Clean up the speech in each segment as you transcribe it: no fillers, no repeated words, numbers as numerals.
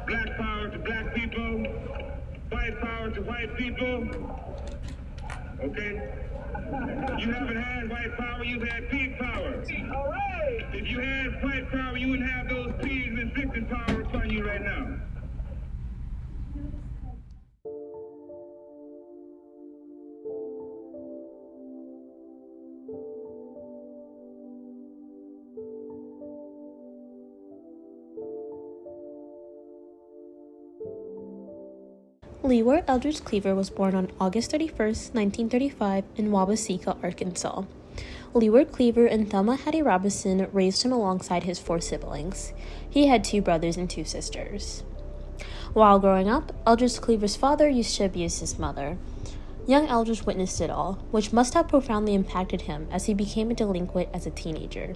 Black power to black people. White power to white people. Okay? You haven't had white power, you've had pig power. All right. If you had white power, you wouldn't have those pigs inflicting power upon you right now. Leeward Eldridge Cleaver was born on August 31st, 1935 in Wabaseka, Arkansas. Leeward Cleaver and Thelma Hattie Robinson raised him alongside his 4 siblings. He had 2 brothers and 2 sisters. While growing up, Eldridge Cleaver's father used to abuse his mother. Young Eldridge witnessed it all, which must have profoundly impacted him as he became a delinquent as a teenager.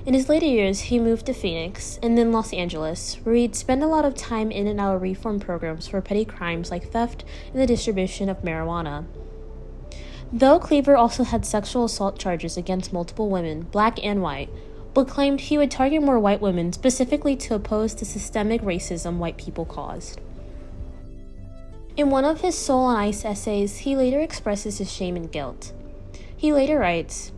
In his later years, he moved to Phoenix and then Los Angeles, where he'd spend a lot of time in and out of reform programs for petty crimes like theft and the distribution of marijuana. Though Cleaver also had sexual assault charges against multiple women, black and white, but claimed he would target more white women specifically to oppose the systemic racism white people caused. In one of his Soul on Ice essays, he later expresses his shame and guilt. He later writes,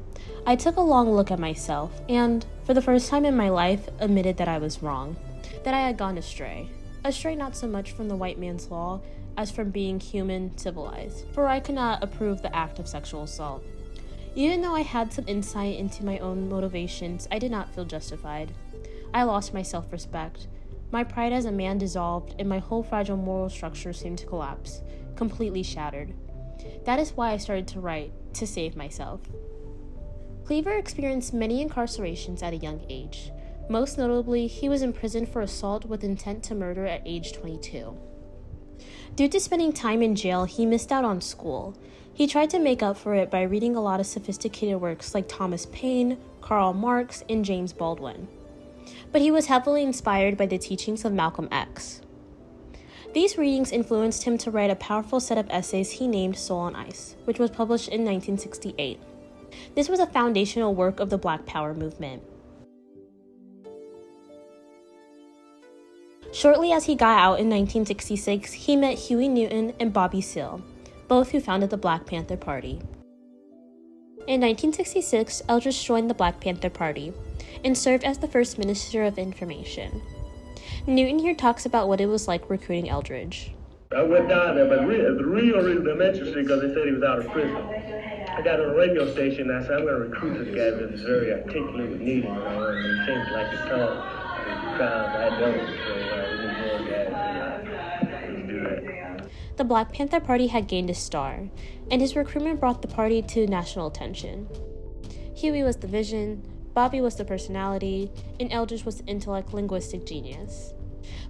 "I took a long look at myself and, for the first time in my life, admitted that I was wrong, that I had gone astray. Astray not so much from the white man's law as from being human, civilized, for I could not approve the act of sexual assault. Even though I had some insight into my own motivations, I did not feel justified. I lost my self-respect. My pride as a man dissolved, and my whole fragile moral structure seemed to collapse, completely shattered. That is why I started to write, to save myself." Cleaver experienced many incarcerations at a young age. Most notably, he was imprisoned for assault with intent to murder at age 22. Due to spending time in jail, he missed out on school. He tried to make up for it by reading a lot of sophisticated works like Thomas Paine, Karl Marx, and James Baldwin. But he was heavily inspired by the teachings of Malcolm X. These readings influenced him to write a powerful set of essays he named Soul on Ice, which was published in 1968. This was a foundational work of the Black Power movement. Shortly as he got out in 1966, he met Huey Newton and Bobby Seale, both who founded the Black Panther Party. In 1966, Eldridge joined the Black Panther Party and served as the first Minister of Information. Newton here talks about what it was like recruiting Eldridge. I went down there, but the real reason I'm interested because they said he was out of prison. I got on a radio station and I said, I'm going to recruit this guy because he's very articulate with needing, and he seems like to talk. I don't, so we need more guys. Let's do that. The Black Panther Party had gained a star, and his recruitment brought the party to national attention. Huey was the vision, Bobby was the personality, and Eldridge was the intellect linguistic genius.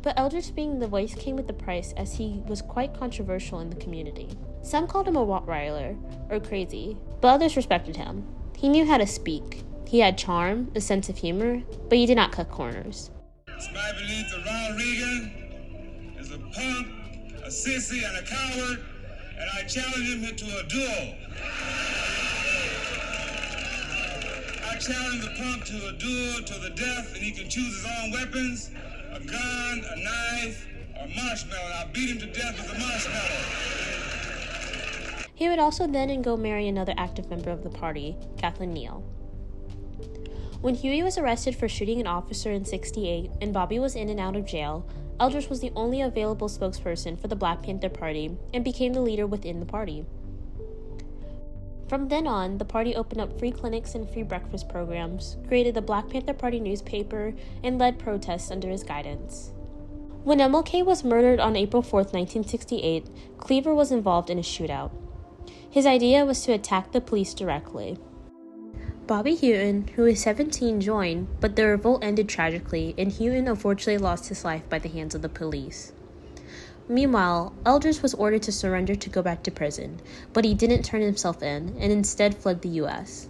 But Eldridge being the voice came with the price as he was quite controversial in the community. Some called him a Rottweiler, or crazy, but others respected him. He knew how to speak. He had charm, a sense of humor, but he did not cut corners. It's my belief that Ronald Reagan is a punk, a sissy, and a coward, and I challenge him to a duel. I challenge the punk to a duel to the death, and he can choose his own weapons, a gun, a knife, or marshmallow. I'll beat him to death with a marshmallow. He would also then go marry another active member of the party, Kathleen Neal. When Huey was arrested for shooting an officer in '68 and Bobby was in and out of jail, Eldridge was the only available spokesperson for the Black Panther Party and became the leader within the party. From then on, the party opened up free clinics and free breakfast programs, created the Black Panther Party newspaper, and led protests under his guidance. When MLK was murdered on April 4, 1968, Cleaver was involved in a shootout. His idea was to attack the police directly. Bobby Houghton, who was 17, joined, but the revolt ended tragically, and Houghton unfortunately lost his life by the hands of the police. Meanwhile, Eldridge was ordered to surrender to go back to prison, but he didn't turn himself in, and instead fled the U.S.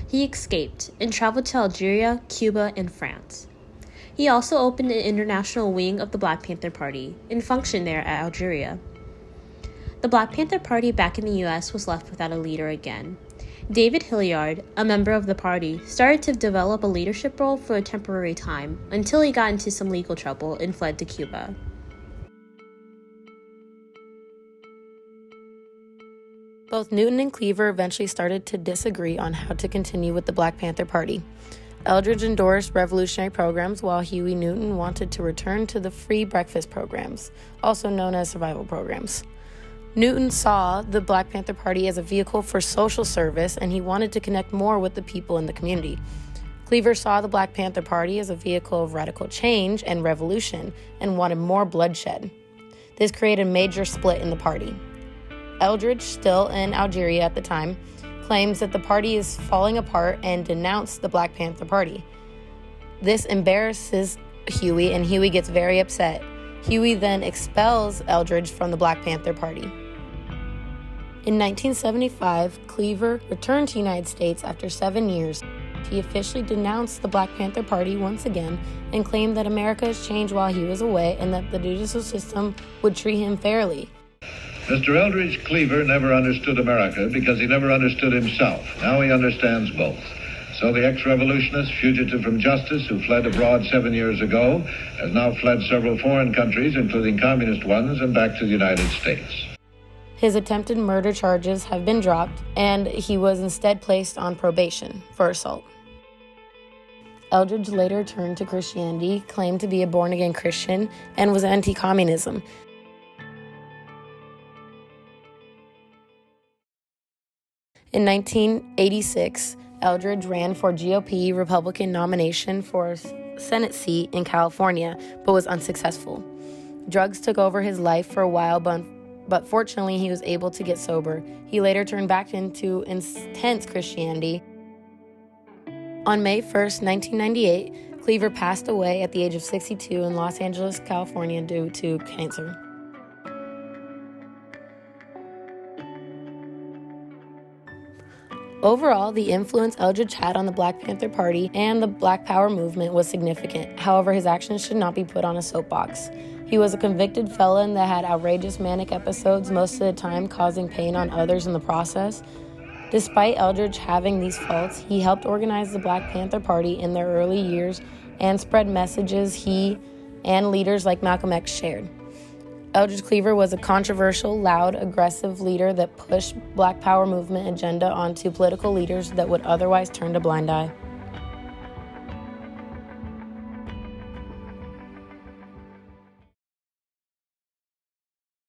He escaped and traveled to Algeria, Cuba, and France. He also opened an international wing of the Black Panther Party and functioned there at Algeria. The Black Panther Party back in the U.S. was left without a leader again. David Hilliard, a member of the party, started to develop a leadership role for a temporary time until he got into some legal trouble and fled to Cuba. Both Newton and Cleaver eventually started to disagree on how to continue with the Black Panther Party. Eldridge endorsed revolutionary programs, while Huey Newton wanted to return to the free breakfast programs, also known as survival programs. Newton saw the Black Panther Party as a vehicle for social service, and he wanted to connect more with the people in the community. Cleaver saw the Black Panther Party as a vehicle of radical change and revolution, and wanted more bloodshed. This created a major split in the party. Eldridge, still in Algeria at the time, claims that the party is falling apart and denounced the Black Panther Party. This embarrasses Huey, and Huey gets very upset. Huey then expels Eldridge from the Black Panther Party. In 1975, Cleaver returned to the United States after 7 years. He officially denounced the Black Panther Party once again and claimed that America has changed while he was away and that the judicial system would treat him fairly. Mr. Eldridge Cleaver never understood America because he never understood himself. Now he understands both. So the ex-revolutionist, fugitive from justice, who fled abroad 7 years ago, has now fled several foreign countries, including communist ones, and back to the United States. His attempted murder charges have been dropped, and he was instead placed on probation for assault. Eldridge later turned to Christianity, claimed to be a born-again Christian, and was anti-communism. In 1986, Eldridge ran for GOP Republican nomination for a Senate seat in California, but was unsuccessful. Drugs took over his life for a while, but fortunately he was able to get sober. He later turned back into intense Christianity. On May 1st, 1998, Cleaver passed away at the age of 62 in Los Angeles, California due to cancer. Overall, the influence Eldridge had on the Black Panther Party and the Black Power movement was significant. However, his actions should not be put on a soapbox. He was a convicted felon that had outrageous manic episodes, most of the time causing pain on others in the process. Despite Eldridge having these faults, he helped organize the Black Panther Party in their early years and spread messages he and leaders like Malcolm X shared. Eldridge Cleaver was a controversial, loud, aggressive leader that pushed Black Power movement agenda onto political leaders that would otherwise turn a blind eye.